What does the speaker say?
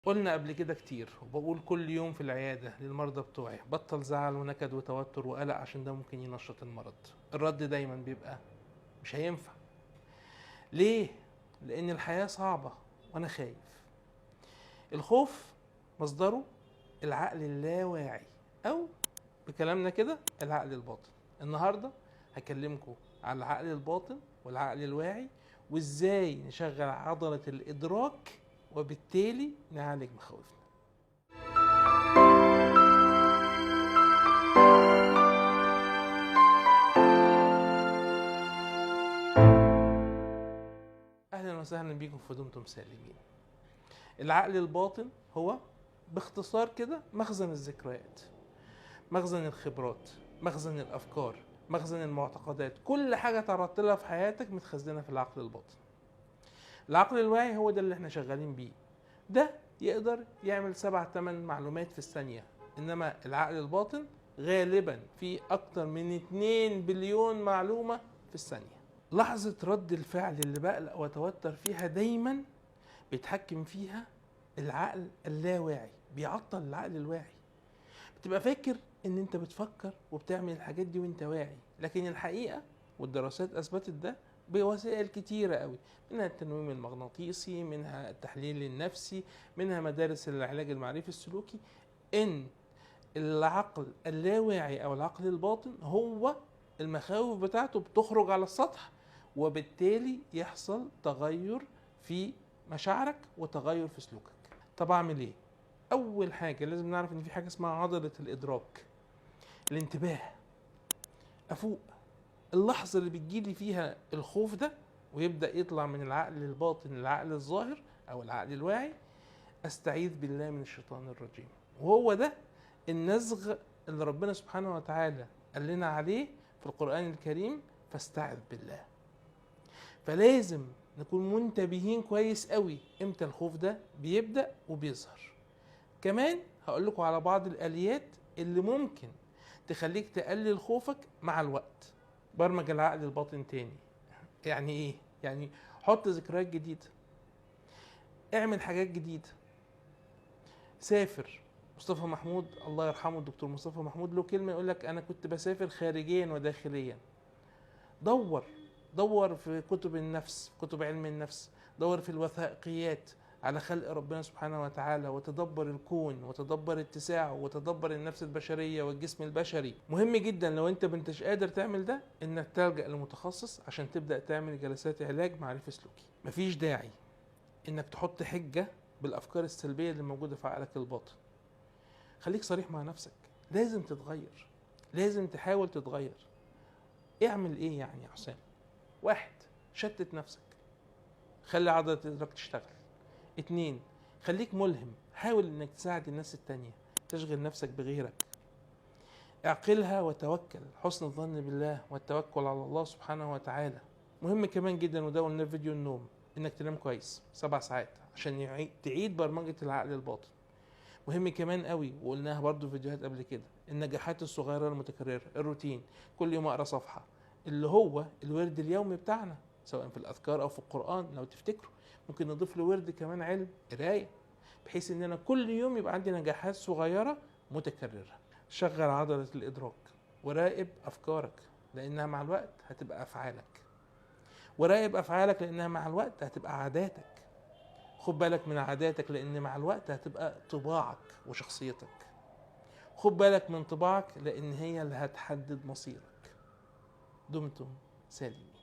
قلنا قبل كده كتير وبقول كل يوم في العيادة للمرضى بتوعي: بطل زعل ونكد وتوتر وقلق عشان ده ممكن ينشط المرض. الرد دايما بيبقى: مش هينفع. ليه؟ لأن الحياة صعبة وأنا خايف. الخوف مصدره العقل اللاواعي، أو بكلامنا كده العقل الباطن. النهاردة هكلمكم على العقل الباطن والعقل الواعي، وإزاي نشغل عضلة الإدراك وبالتالي نعالج مخاوفنا. أهلا وسهلا بكم في دمتم سالمين. العقل الباطن هو باختصار كده مخزن الذكريات، مخزن الخبرات، مخزن الأفكار، مخزن المعتقدات. كل حاجة تعرضت لها في حياتك متخزنة في العقل الباطن. العقل الواعي هو ده اللي احنا شغالين بيه. ده يقدر يعمل 7-8 معلومات في الثانية، إنما العقل الباطن غالبا فيه أكتر من 2 بليون معلومة في الثانية. لحظة رد الفعل اللي بقلق واتوتر فيها دايما بيتحكم فيها العقل اللاواعي، بيعطل العقل الواعي. بتبقى فاكر ان انت بتفكر وبتعمل الحاجات دي وانت واعي، لكن الحقيقة والدراسات اثبتت ده بوسائل كتيرة قوي، منها التنويم المغناطيسي، منها التحليل النفسي، منها مدارس العلاج المعرفي السلوكي، ان العقل اللاواعي او العقل الباطن هو المخاوف بتاعته بتخرج على السطح، وبالتالي يحصل تغير في مشاعرك وتغير في سلوكك. طب اعمل ايه؟ اول حاجة لازم نعرف ان في حاجة اسمها عضلة الادراك، الانتباه. افوق اللحظة اللي بتجيلي فيها الخوف ده ويبدأ يطلع من العقل الباطن للعقل الظاهر او العقل الواعي، استعيذ بالله من الشيطان الرجيم. وهو ده النزغ اللي ربنا سبحانه وتعالى قال لنا عليه في القرآن الكريم: فاستعذ بالله. فلازم نكون منتبهين كويس قوي امتى الخوف ده بيبدأ وبيظهر. كمان هقول لكم على بعض الآليات اللي ممكن تخليك تقلل خوفك مع الوقت. برمج العقل الباطن تاني. يعني ايه؟ يعني حط ذكريات جديدة، اعمل حاجات جديدة، سافر. مصطفى محمود الله يرحمه، الدكتور مصطفى محمود له كلمة يقول لك: أنا كنت بسافر خارجيا وداخليا. دور في كتب النفس، كتب علم النفس، دور في الوثائقيات على خلق ربنا سبحانه وتعالى، وتدبر الكون وتدبر اتساعه وتدبر النفس البشرية والجسم البشري. مهم جدا لو انت منتش قادر تعمل ده انك تلجأ لمتخصص عشان تبدأ تعمل جلسات علاج معرفي سلوكي. مفيش داعي انك تحط حجة بالافكار السلبية اللي موجودة في عقلك الباطن. خليك صريح مع نفسك، لازم تتغير، لازم تحاول تتغير. اعمل ايه يعني يا حسام؟ 1: شتت نفسك، خلي عضلة الإدراك تشتغل. 2: خليك ملهم، حاول انك تساعد الناس التانية، تشغل نفسك بغيرك. اعقلها وتوكل، حسن الظن بالله والتوكل على الله سبحانه وتعالى. مهم كمان جدا، وده قلنا في فيديو النوم، انك تنام كويس 7 ساعات عشان تعيد برمجة العقل الباطن. مهم كمان قوي، وقلناها برضو في فيديوهات قبل كده، النجاحات الصغيرة المتكررة، الروتين، كل يوم اقرا صفحة، اللي هو الورد اليومي بتاعنا سواء في الاذكار او في القرآن. لو تفتكروا ممكن نضيف له ورد كمان علم قراية، بحيث اننا كل يوم يبقى عندي نجاحات صغيرة متكررة. شغل عضلة الادراك وراقب افكارك لانها مع الوقت هتبقى افعالك، وراقب افعالك لانها مع الوقت هتبقى عاداتك. خد بالك من عاداتك لان مع الوقت هتبقى طباعك وشخصيتك. خد بالك من طباعك لان هي اللي هتحدد مصيرك. دمتم سالمين.